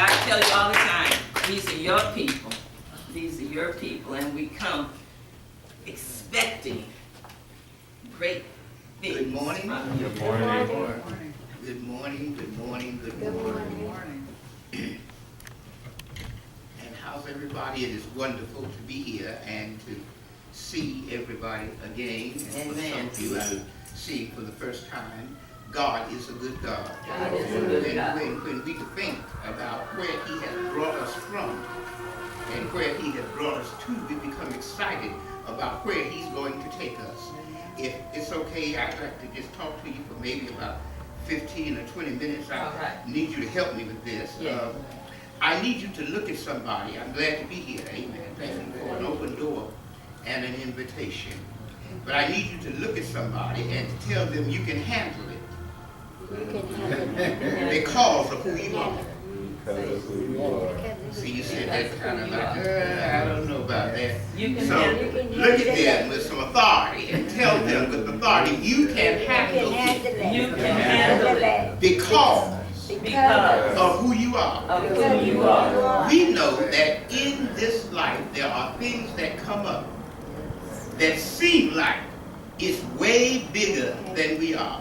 I tell you all the time, these are your people. These are your people, and we come expecting great things. Good morning. Good morning. Good morning, good morning, good morning. And how's everybody? It is wonderful to be here and to see everybody again. And for some of you I see for the first time, God is a good God. God is a good God. When we think about where He has brought us from and where He has brought us to, we become excited about where He's going to take us. If it's okay, I'd like to just talk to you for maybe about 15 or 20 minutes. I need you to help me with this. Yeah. I need you to look at somebody. I'm glad to be here. Amen. Thank you for an open door and an invitation. But I need you to look at somebody and to tell them you can handle it. Because of who you are. See, you said that kind of like, I don't know about that. So look at them with some authority and tell them with authority you can handle it. You can handle it. Because of who you are. Of who you are. We know that in this life there are things that come up that seem like it's way bigger than we are.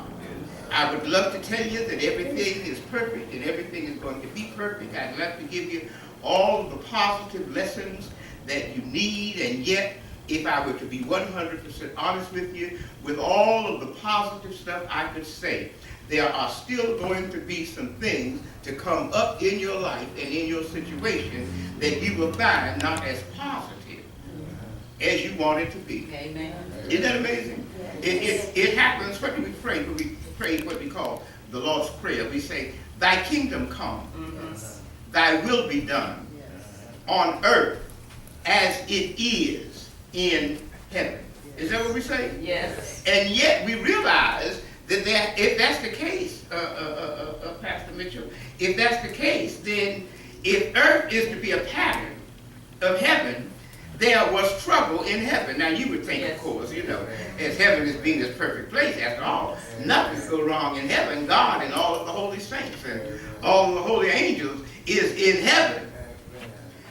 I would love to tell you that everything is perfect and everything is going to be perfect. I'd love to give you all the positive lessons that you need, and yet, if I were to be 100% honest with you, with all of the positive stuff I could say, there are still going to be some things to come up in your life and in your situation that you will find not as positive as you want it to be. Amen. Isn't that amazing? It happens. What do we pray? When we pray what we call the Lord's Prayer, we say, Thy kingdom come, Thy will be done on earth as it is in heaven. Is that what we say? Yes. And yet we realize that if that's the case, Pastor Mitchell, if that's the case, then if earth is to be a pattern of heaven, there was trouble in heaven. Now you would think, yes, of course, as heaven is being this perfect place, after all, nothing can go wrong in heaven. God and all of the holy saints and all of the holy angels is in heaven.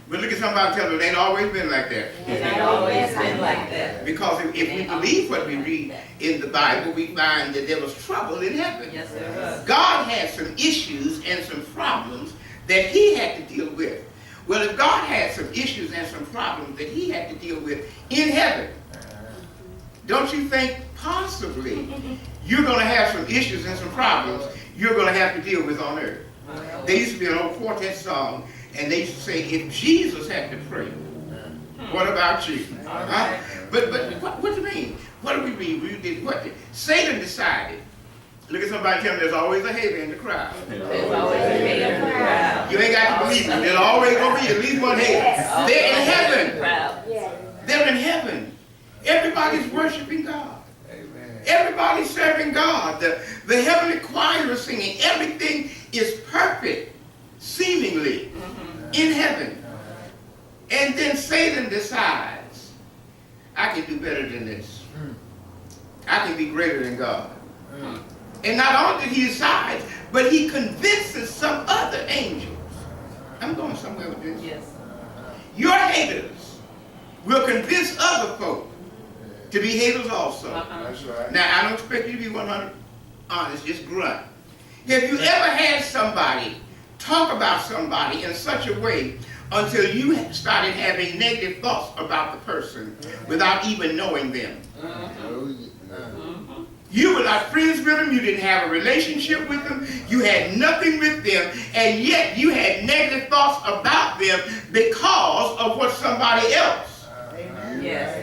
But look at somebody and tell them it ain't always been like that. It ain't always been like that. Because if we believe what we read in the Bible, we find that there was trouble in heaven. Yes, there was. God had some issues and some problems that He had to deal with. Well, if God had some issues and some problems that He had to deal with in heaven, don't you think possibly you're going to have some issues and some problems you're going to have to deal with on earth? There used to be an old quartet song, and they used to say, if Jesus had to pray, what about you? Huh? But what do you mean? What do we read? We did what? Satan decided. Look at somebody tell me there's always a hater in the crowd. There's always a hater in the crowd. You ain't got to believe me. There's always going to be at least one hater. Yes. They're in heaven. Yes. They're in heaven. Everybody's worshiping God. Amen. Everybody's serving God. The heavenly choir is singing. Everything is perfect, seemingly, in heaven. And then Satan decides, I can do better than this. I can be greater than God. And not only did he decide, but he convinces some other angels. I'm going somewhere with this. Yes. Your haters will convince other folk to be haters also. That's right. Now, I don't expect you to be 100 honest, just grunt. Have you ever had somebody talk about somebody in such a way until you started having negative thoughts about the person without even knowing them? You were not friends with them, you didn't have a relationship with them, you had nothing with them, and yet you had negative thoughts about them because of what somebody else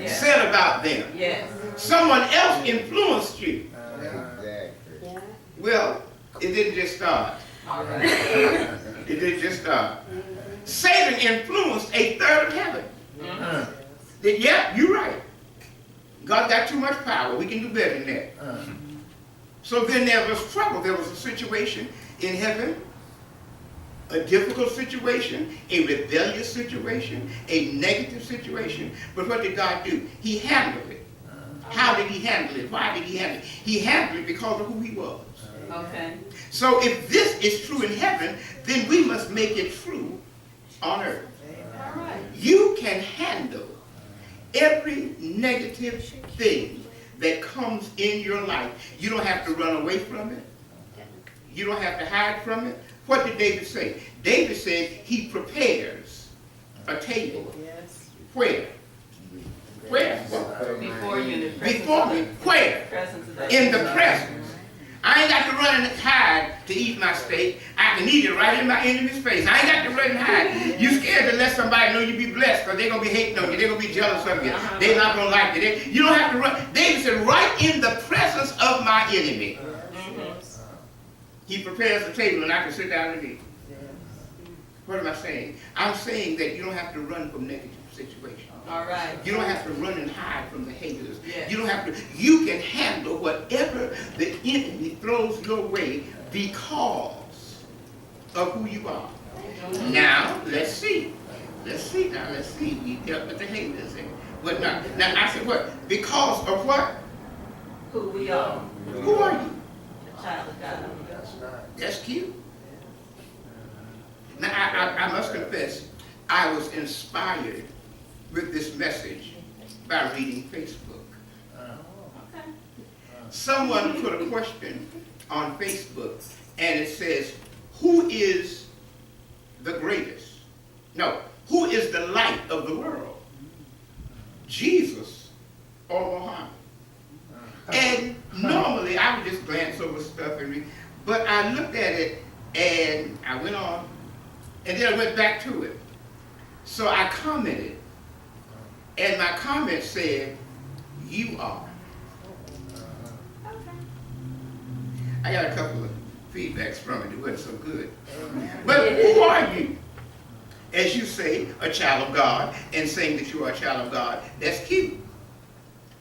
said about them. Yes. Someone else influenced you. Well, it didn't just start. It didn't just start. Satan influenced a third of heaven. Yeah, you're right. God got too much power. We can do better than that. So then there was trouble. There was a situation in heaven, a difficult situation, a rebellious situation, a negative situation. But what did God do? He handled it. How did he handle it? Why did he handle it? He handled it because of who he was. Okay. So if this is true in heaven, then we must make it true on earth. All right. You can handle every negative thing that comes in your life. You don't have to run away from it. You don't have to hide from it. What did David say? David said he prepares a table. Yes. Where? Where? Before you in the presence Before of me. the Where? presence of the In the presence. I ain't got to run and hide to eat my steak. I can eat it right in my enemy's face. I ain't got to run and hide. You scared to let somebody know you be blessed because they're going to be hating on you. They're going to be jealous of you. They're not going to like you. You don't have to run. David said, right in the presence of my enemy. He prepares the table and I can sit down and eat. What am I saying? I'm saying that you don't have to run from negative situations. All right. You don't have to run and hide from the haters. Yes. You don't have to. You can handle whatever the enemy throws your way because of who you are. Now, let's see. Let's see. Now, let's see. We dealt with the haters. But now I said what? Because of what? Who we are. Who are you? A child of God. That's cute. Now, I must confess, I was inspired with this message by reading Facebook. Okay. Someone put a question on Facebook, and it says, who is the greatest? No, who is the light of the world? Jesus or Muhammad? And normally I would just glance over stuff and read, but I looked at it and I went on, and then I went back to it. So I commented, and my comment said, you are. Okay. I got a couple of feedbacks from it. It wasn't so good. But who are you? As you say, a child of God, and saying that you are a child of God, that's cute.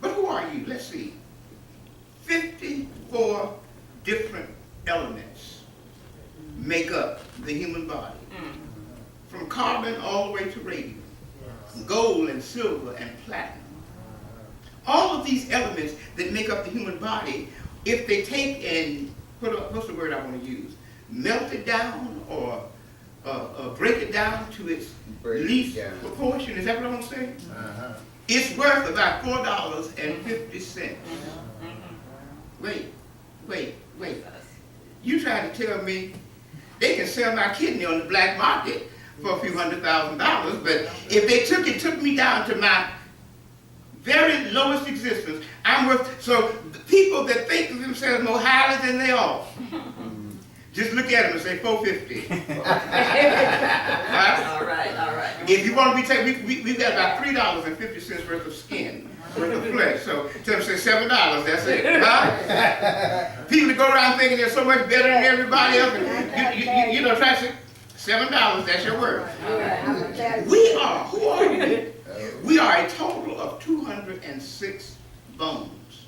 But who are you? Let's see. 54 different elements make up the human body. From carbon all the way to radium. Gold and silver and platinum. All of these elements that make up the human body, if they take and, what's the word I want to use? Melt it down or break it down to its least proportion, is that what I want to say? It's worth about $4.50. Wait. You trying to tell me they can sell my kidney on the black market for a few $100,000, but if they took me down to my very lowest existence, I'm worth, so the people that think of themselves more highly than they are, just look at them and say $4.50. Right? All right. If you want to be taken, we've got about $3.50 worth of skin, worth of flesh. So tell them, say $7, that's it. Huh? People that go around thinking they're so much better than everybody else, and you know, try to say $7, that's your word. We are, who are we? We are a total of 206 bones,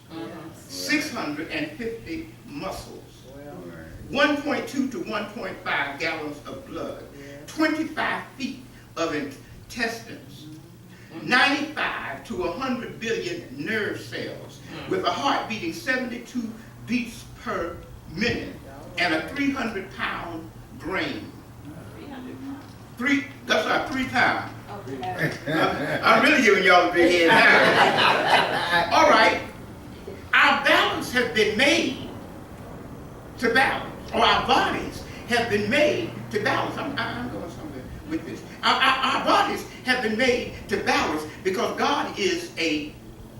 650 muscles, 1.2 to 1.5 gallons of blood, 25 feet of intestines, 95 to 100 billion nerve cells, with a heart beating 72 beats per minute, and a 300-pound brain. 300 pounds? That's not 3 pounds. I'm really giving y'all a big head now. All right. Our balance has been made to balance, or our bodies have been made to balance. I'm going somewhere with this. Our bodies have been made to balance because God is a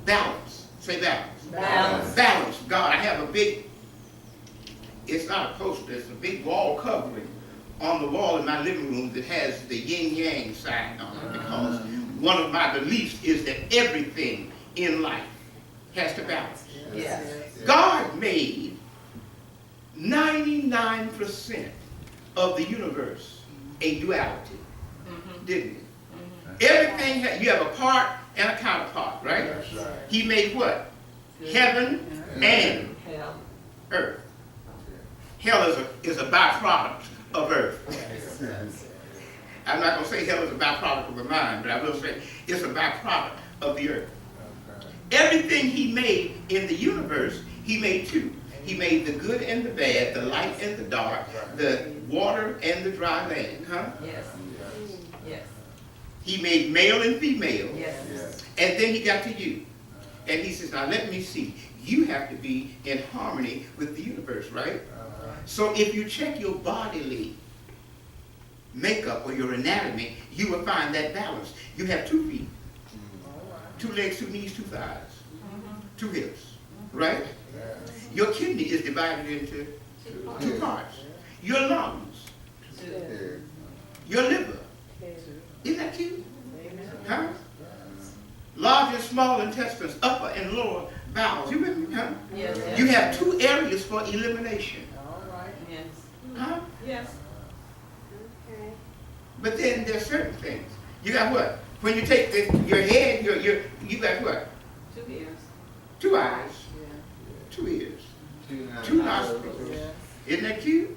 balance. Say balance. Balance. Balance. God, I have a big, it's not a poster, it's a big wall covering on the wall in my living room that has the yin-yang sign on it, because one of my beliefs is that everything in life has to balance. Yes. God made 99% of the universe a duality, didn't he? Everything, you have a part and a counterpart, right? He made what? Heaven and Hell. earth. Hell is a byproduct of earth. I'm not going to say hell is a byproduct of the mind, but I will say it's a byproduct of the earth. Everything he made in the universe, he made two. He made the good and the bad, the light and the dark, the water and the dry land. Huh? Yes. Yes. He made male and female. Yes. And then he got to you. And he says, now let me see. You have to be in harmony with the universe, right? So if you check your bodily makeup or your anatomy, you will find that balance. You have 2 feet, 2 legs, 2 knees, 2 thighs, 2 hips, right? Your kidney is divided into 2 parts. Your lungs, your liver. Isn't that cute? Huh? Large and small intestines, upper and lower bowels. You with me, huh? Yes. You have 2 areas for elimination. Yes. Huh? Yes. But then there's certain things. You got what? When you take your head, you got what? 2 ears. 2 eyes, 2 ears, 2 nostrils. Isn't that cute?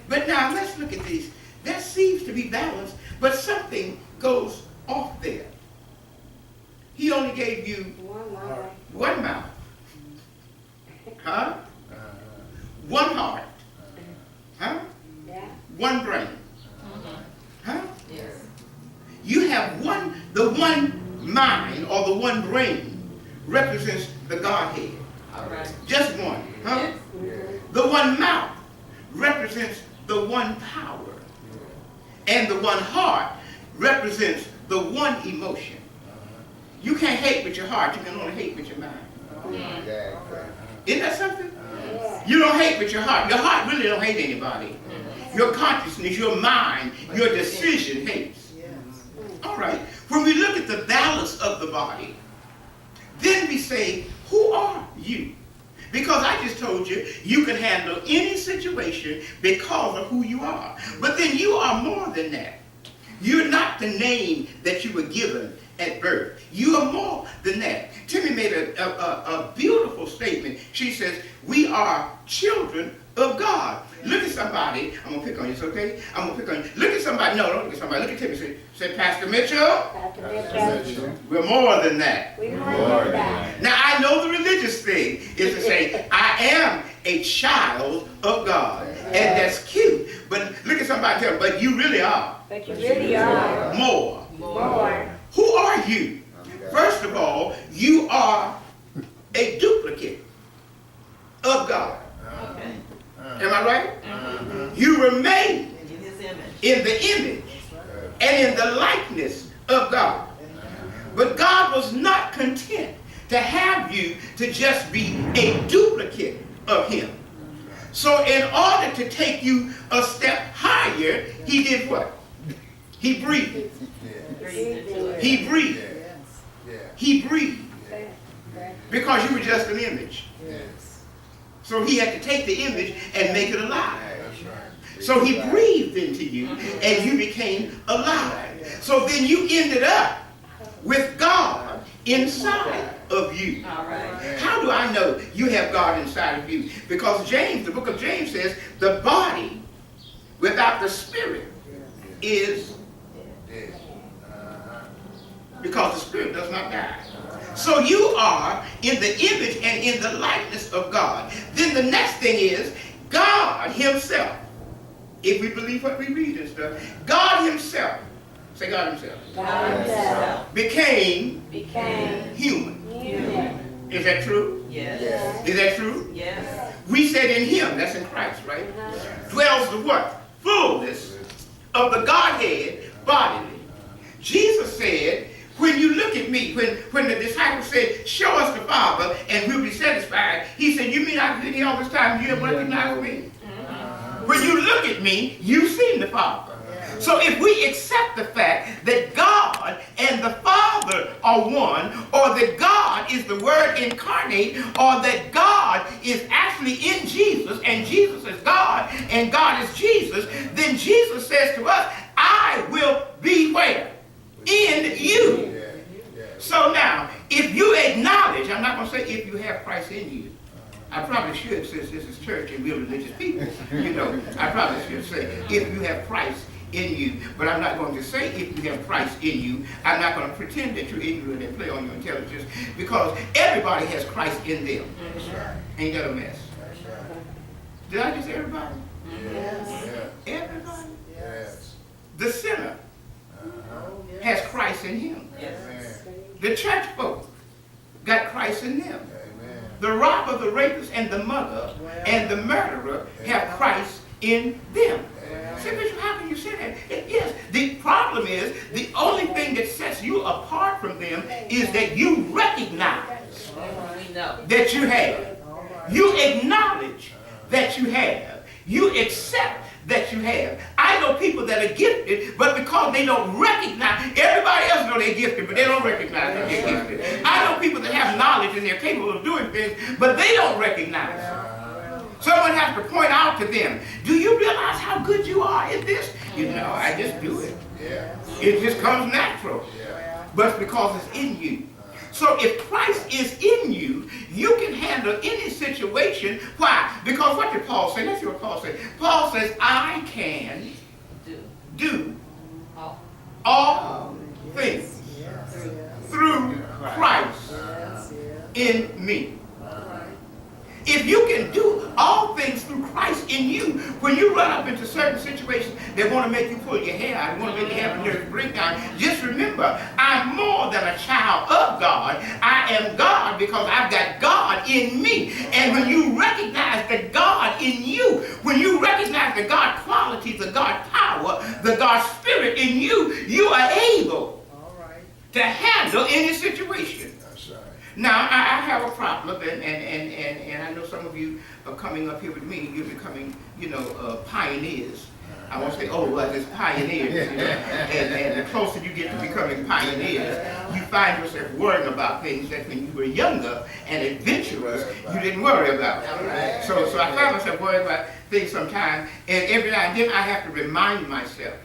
But now let's look at these. That seems to be balanced, but something goes off there. He only gave you 1 mouth. Huh? 1 heart. Huh? 1 brain. Huh? Yes. You have the one mind or the one brain represents the Godhead. All right. Just one. Huh? Yes. The one mouth represents the one power. And the one heart represents the one emotion. You can't hate with your heart, you can only hate with your mind. Isn't that something? You don't hate with your heart. Your heart really don't hate anybody. Your consciousness, your mind, your decision hates. All right. When we look at the balance of the body, then we say, who are you? Because I just told you, you can handle any situation because of who you are. But then you are more than that. You're not the name that you were given at birth. You are more than that. Timmy made a beautiful statement. She says, we are children of God. Look at somebody. I'm going to pick on you, it's okay? I'm going to pick on you. Look at somebody. No, don't look at somebody. Look at Timmy. Say, Pastor Mitchell. Pastor Mitchell. We're more than that. We're more than that. Now, I know the religious thing is to say, I am a child of God. And that's cute. But look at somebody and tell them, but you really are. But you really are. More. More. Who are you? First of all, you are a duplicate of God. Okay. Am I right? You remain In his image. in the image and in the likeness of God. But God was not content to have you to just be a duplicate of him. So in order to take you a step higher, he did what? He breathed. He breathed. He breathed. Because you were just an image. So he had to take the image and make it alive. So he breathed into you and you became alive. So then you ended up with God inside of you. All right. How do I know you have God inside of you? Because James, the book of James says, the body without the spirit is dead. Because the spirit does not die. So you are in the image and in the likeness of God. Then the next thing is God himself. If we believe what we read and stuff, God himself, say God himself, God himself became human. human. Is that true? Yes. Is that true? Yes. We said in him, that's in Christ, right? Dwells the what? Fullness of the Godhead bodily. Jesus said, when you look at me, when the disciples said, show us the Father and we'll be satisfied, he said, you mean I've been here all this time and you haven't recognized me? When you look at me, you've seen the Father. So if we accept the fact that God and the Father are one, or that God is the Word incarnate, or that God is actually in Jesus, and Jesus is God, and God is Jesus, then Jesus says to us, I will be where? In you. So now, if you acknowledge, I'm not going to say if you have Christ in you. I probably should, since this is church and we're religious people. You know, I probably should say if you have Christ in you. But I'm not going to say if you have Christ in you. I'm not going to pretend that you're ignorant and play on your intelligence, because everybody has Christ in them. Ain't that a mess? Did I just say everybody? Yes. Everybody. Yes. The sinner has Christ in him. Yes. The church folk got Christ in them. Amen. The robber, the rapist, and the mother, and the murderer have Christ in them. Say, Bishop, how can you say that? Yes, the problem is, the only thing that sets you apart from them is that you recognize We know. that you have. You acknowledge that you have. You accept that you have. I know people that are gifted, but because they don't recognize, everybody else know they're gifted, but they don't recognize that they're gifted. I know people that have knowledge and they're capable of doing things, but they don't recognize it. Someone has to point out to them, do you realize how good you are in this? You know, I just do it. Yeah. It just comes natural. Yeah. But it's because it's in you. So if Christ is in you, you can handle any situation. Why? Because what did Paul say? Let's see what Paul said. Paul says, I can do all things through Christ in me. If you can do all things through Christ in you, when you run up into certain situations that want to make you pull your hair out, want to make you have a nervous breakdown, just remember, I'm more than a child of God. I am God because I've got God in me. And when you recognize the God in you, when you recognize the God qualities, the God power, the God spirit in you, you are able to handle any situation. That's right. Now, I have a problem, and I know some of you are coming up here with me. You're becoming, pioneers. I won't say, it's pioneers. And the closer you get to becoming pioneers, you find yourself worrying about things that when you were younger and adventurous, you didn't worry about. So I find myself worrying about things sometimes, and every now and then I have to remind myself.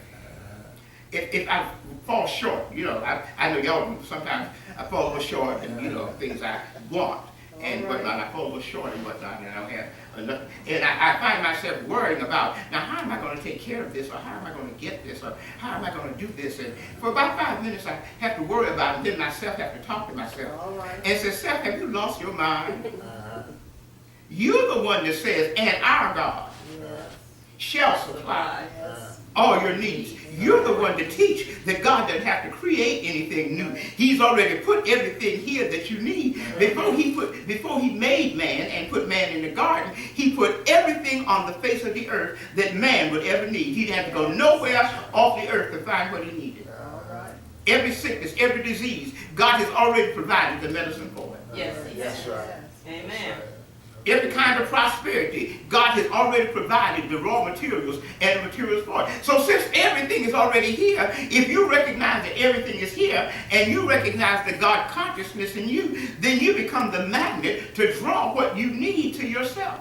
If I fall short, I know y'all sometimes I fall a little short and, things I want and whatnot. I fall a little short and whatnot, and I don't have enough. And I find myself worrying about, now how am I going to take care of this, or how am I going to get this, or how am I going to do this? And for about 5 minutes I have to worry about it, and then myself have to talk to myself. And say, Self, have you lost your mind? You're the one that says, and our God shall supply all your needs. You're the one to teach that God doesn't have to create anything new. He's already put everything here that you need. Before he made man and put man in the garden, he put everything on the face of the earth that man would ever need. He didn't have to go nowhere off the earth to find what he needed. Every sickness, every disease, God has already provided the medicine for it. Yes. That's right. Amen. Every kind of prosperity, God has already provided the raw materials and the materials for it. So since everything is already here, if you recognize that everything is here and you recognize the God consciousness in you, then you become the magnet to draw what you need to yourself.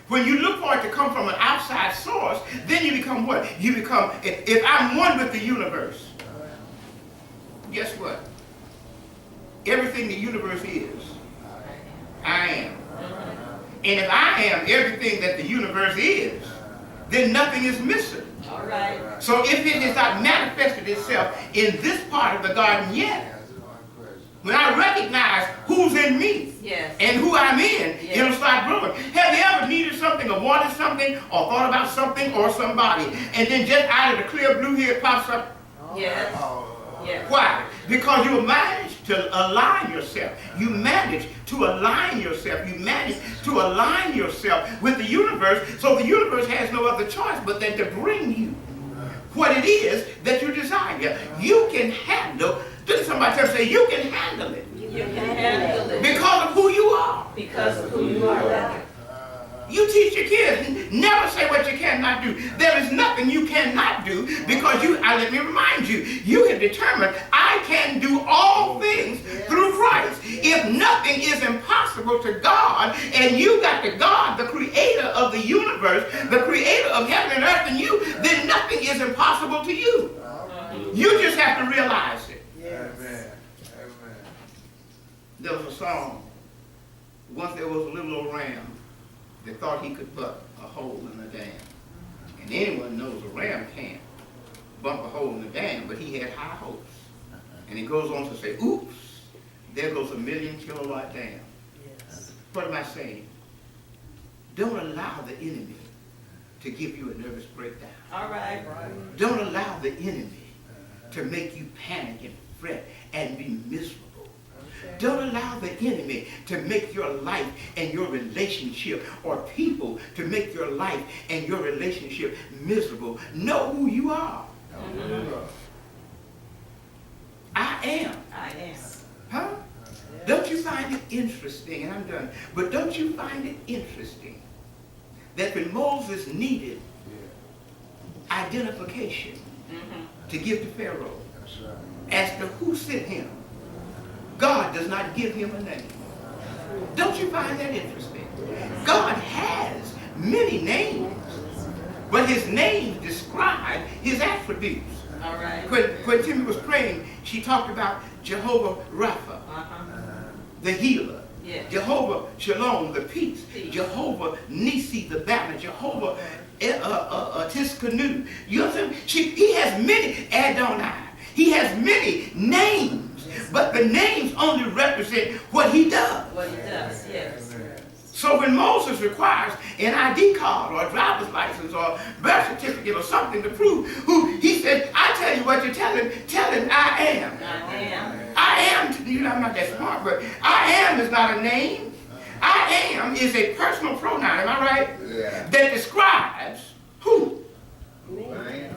When you look for it to come from an outside source, then you become what? You become, if I'm one with the universe, guess what? Everything the universe is, I am. And if I am everything that the universe is, then nothing is missing. All right. So if it has not manifested itself in this part of the garden yet, when I recognize who's in me and who I'm in, it'll start growing. Have you ever needed something or wanted something or thought about something or somebody, and then just out of the clear blue here it pops up? Yes. Why? Because you managed to align yourself. You managed to align yourself. You managed to align yourself with the universe, so the universe has no other choice but than to bring you what it is that you desire. You can handle, did somebody tell say, you can handle it. You can handle it. Because of who you are. Because of who you are. You teach your kids, never say what you cannot do. There is nothing you cannot do because let me remind you, you have determined I can do all things through Christ. If nothing is impossible to God, and you got the God, the creator of the universe, the creator of heaven and earth in you, then nothing is impossible to you. You just have to realize it. Amen. There was a song, once there was a little old ram that thought he could butt a hole in the dam. And anyone knows a ram can't bump a hole in the dam, but he had high hopes. And he goes on to say, oops, there goes a 1,000,000 kilowatt dam. What am I saying? Don't allow the enemy to give you a nervous breakdown. All right. Don't allow the enemy to make you panic and fret and be miserable. Don't allow the enemy to make your life and your relationship, or people to make your life and your relationship miserable. Know who you are. I am. I am. Huh? Don't you find it interesting, and I'm done, but don't you find it interesting that when Moses needed identification to give to Pharaoh as to who sent him, God does not give him a name. Don't you find that interesting? God has many names, but his names describe his attributes. All right. When Timmy was praying, she talked about Jehovah Rapha, the healer. Yeah. Jehovah Shalom, the peace. Peace. Jehovah Nisi, the banner. Jehovah Tiskanu. You understand? He has many, Adonai. He has many names, but the names only represent what he does. What he does, yes. So when Moses requires an ID card or a driver's license or birth certificate or something to prove who, he said, I tell you what you tell him I am. I am. I am, you know, I'm not that smart, but I am is not a name. I am is a personal pronoun, am I right? Yeah. That describes who? I am.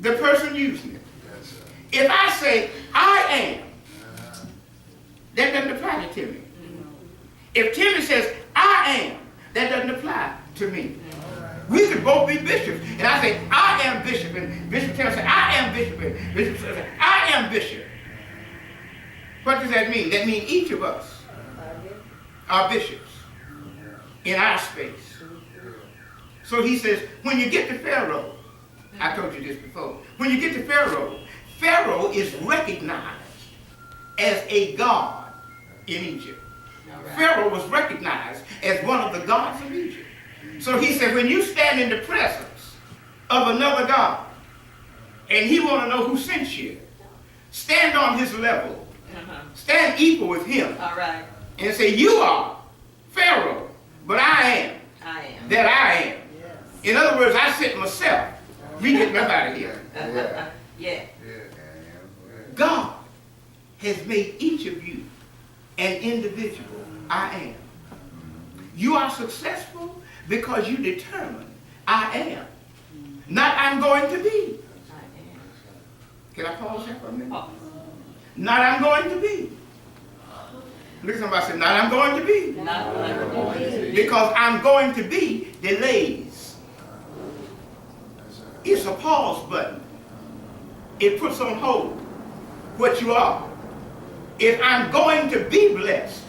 The person using it. Yes, sir. If I say I am, that doesn't apply to Timmy. If Timmy says I am, that doesn't apply to me. We could both be bishops, and I say I am bishop, and Bishop Taylor say I am bishop, and Bishop says I am bishop. What does that mean? That means each of us are bishops in our space. So he says, when you get to Pharaoh, I told you this before, when you get to Pharaoh, Pharaoh is recognized as a god in Egypt. All right. Pharaoh was recognized as one of the gods of Egypt. So he said, when you stand in the presence of another god, and he want to know who sent you, stand on his level. Stand equal with him. All right. And say, you are Pharaoh, but I am I am. that I am. In other words, I sent myself. We get them out of here. Yeah. Yeah. God has made each of you an individual. I am. You are successful because you determine I am. Not I'm going to be. I am. Can I pause there for a minute? Oh, Not I'm going to be. Look at somebody say, not I'm going to be. not what I'm going to be. Because I'm going to be delays. It's a pause button. It puts on hold what you are. If I'm going to be blessed,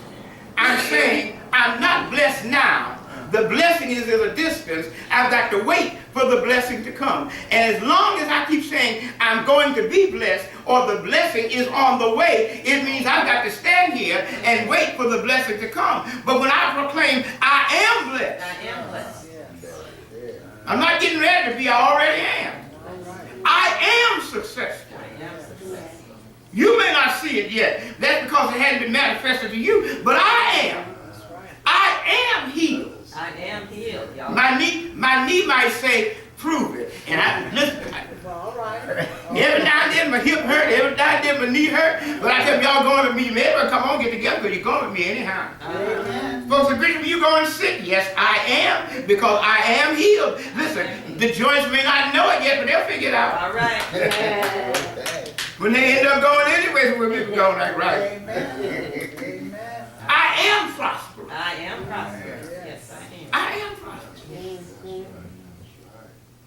I'm saying I'm not blessed now. The blessing is at a distance. I've got to wait for the blessing to come. And as long as I keep saying I'm going to be blessed or the blessing is on the way, it means I've got to stand here and wait for the blessing to come. But when I proclaim I am blessed, I am blessed. I'm not getting ready to be, I already am. I am successful. I am successful. You may not see it yet. That's because it hasn't been manifested to you, but I am. I am healed. I am healed, y'all. My knee might say, prove it. And I listen. Every now and then my hip hurt, every now and then my knee hurt. But I tell y'all going to me, maybe come on, get together, because you're going with me anyhow. Folks say, Bishop, you going sick? Yes, I am, because I am healed. Listen, the joints may not know it yet, but they'll figure it out. All right. When they end up going anyways, where people going like, right. I am prosperous. I am prosperous. Yes, I am. I am prosperous.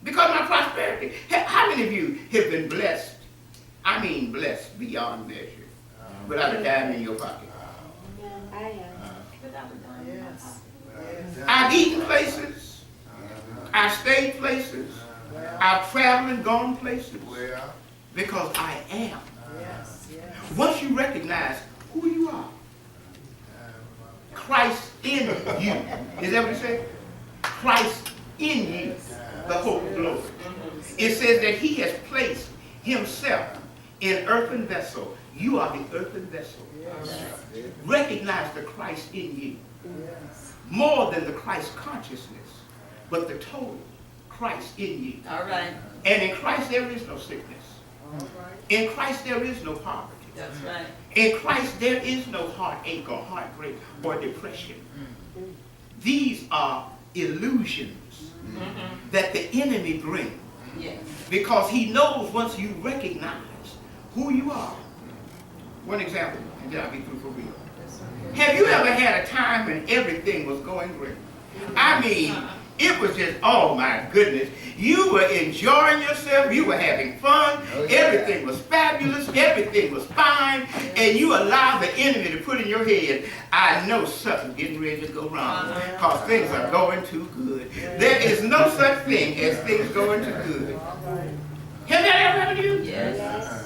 Because my prosperity, how many of you have been blessed? I mean blessed beyond measure. Without a dime in your pocket. I am. I've eaten places. I've stayed places. I've traveled and gone places. Because I am. Once you recognize who you are, Christ in you. Is that what it says? Christ in you, the hope of glory. It says that he has placed himself in earthen vessel. You are the earthen vessel. Recognize the Christ in you. more than the Christ consciousness, but the total Christ in you. All right. And in Christ there is no sickness. In Christ there is no poverty. That's right. In Christ there is no heartache or heartbreak or depression. These are illusions that the enemy brings. Yes. Because he knows once you recognize who you are. One example, and then I'll be through for real. Have you ever had a time when everything was going great? I mean, it was just, oh my goodness. You were enjoying yourself. You were having fun. Everything was fabulous. Everything was fine. And you allowed the enemy to put in your head, I know something's getting ready to go wrong because things are going too good. There is no such thing as things going too good. Have that ever happened to you? Yes.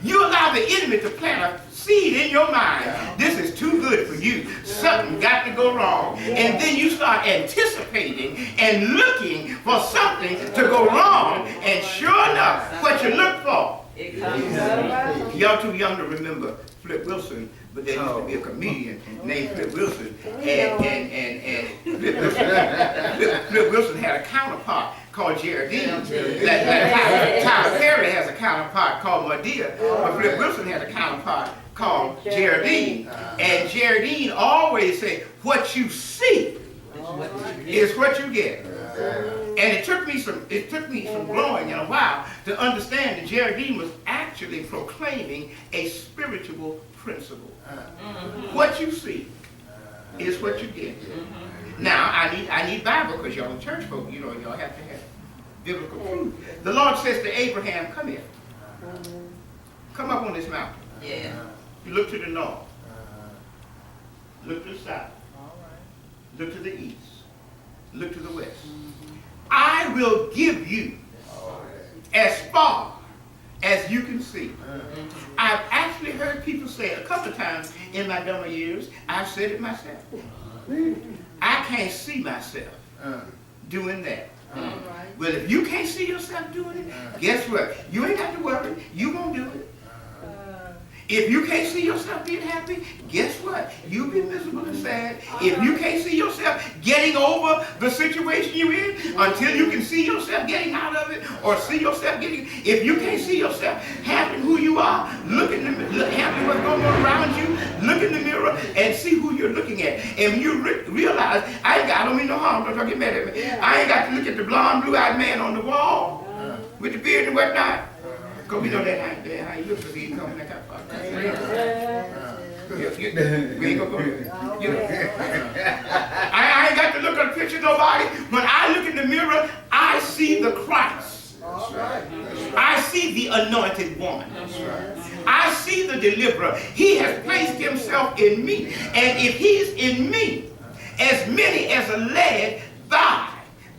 You allow the enemy to plant a seed in your mind. This is too good for you. Something got to go wrong. And then you start anticipating and looking for something to go wrong. And sure enough, what you look for. It comes. Y'all too young to remember Flip Wilson, but there used to be a comedian named Flip Wilson. And Flip Wilson had a counterpart called Geraldine. Tyler Perry has a counterpart called Medea, but Flip Wilson has a counterpart called Geraldine. And Geraldine always said, what you see is what you get. And it took me some growing in a while to understand that Geraldine was actually proclaiming a spiritual principle. What you see is what you get. Now, I need Bible because y'all are church folk, y'all have to have biblical proof. The Lord says to Abraham, come here. Come up on this mountain. Yeah. You look to the north. Look to the south. Look to the east. Look to the west. I will give you as far as you can see. I've actually heard people say it a couple of times in my dumber years. I've said it myself. I can't see myself doing that. Well, if you can't see yourself doing it, guess what? You ain't got to worry. You won't do it. If you can't see yourself being happy, guess what? You'll be miserable and sad. If you can't see yourself getting over the situation you're in until you can see yourself getting out of it, or see yourself getting, if you can't see yourself having who you are, having what's going on around you, look in the mirror and see who you're looking at. And when you realize, I don't mean no harm, don't get mad at me. I ain't got to look at the blonde, blue-eyed man on the wall with the beard and whatnot. Because we know that how he looks, because he ain't coming that kind of fuck. We ain't gonna go there. I ain't got to look at a picture of nobody. When I look in the mirror, I see the Christ. I see the anointed woman. I see the deliverer. He has placed himself in me. And if he's in me, as many as are led by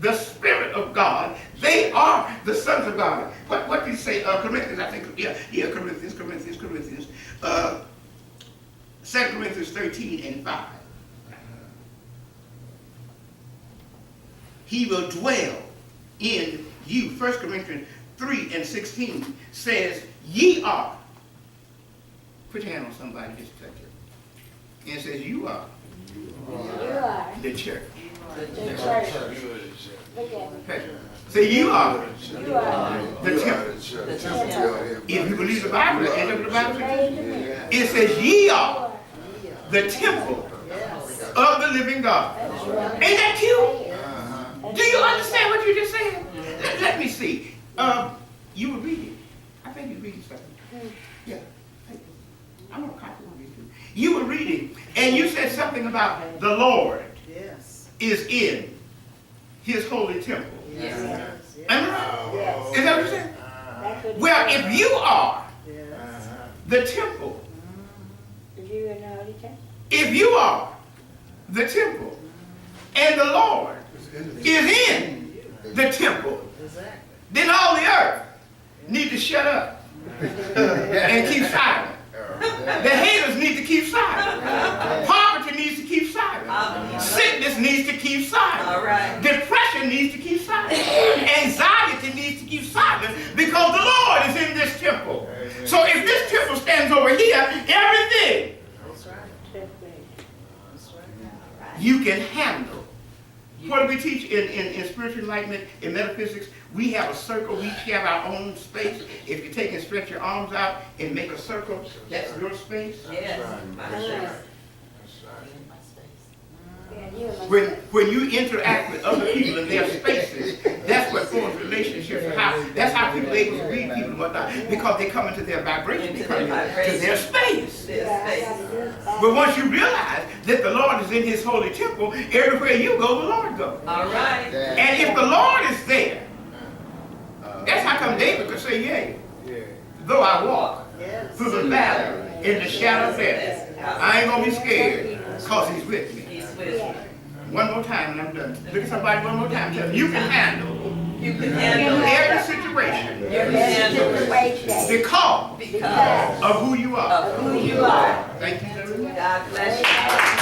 the Spirit of God, they are the sons of God. What did he say? Corinthians, I think. Corinthians. 2 Corinthians 13 and 5. He will dwell in you. 1 Corinthians 3 and 16 says, ye are. Put your hand on somebody, just touch it. And it says, you are the church. The church. Look at me. Say, you are The the temple. If you believe the Bible, and look at the Bible says, it says, ye are the temple of the living God. Ain't that cute? Do you understand what you just said? Let me see. You were reading. I think you were reading something. Yeah. I'm going to copy one of these two. You were reading, and you said something about the Lord is in his holy temple. Yes. Am I right? Yes. Is that what you said? Well, if you are the temple, if you are the temple, and the Lord is in the temple, then all the earth need to shut up and keep silent. The haters need to keep silent. Poverty needs to keep silent. Sickness needs to keep silent. All right. Depression needs to keep silent. Anxiety needs to keep silent because the Lord is in this temple. So if this temple stands over here, everything you can handle. What do we teach in spiritual enlightenment, in metaphysics? We have a circle, we each have our own space. If you take and stretch your arms out and make a circle, that's your space. Yes, my space. When you interact with other people in their spaces, that's what forms relationships. That's how people are able to read people and whatnot, because they come into their vibration, they come into their space. But once you realize that the Lord is in his holy temple, everywhere you go, the Lord goes. All right. And if the Lord is there, that's how come David could say, yea, though I walk through the valley in the shadow of death, I ain't going to be scared because he's with me. He's with me. One more time and I'm done. Look at somebody one more time. Tell them you can handle every situation because of who you are. Of who you are. Thank you very much. God bless you.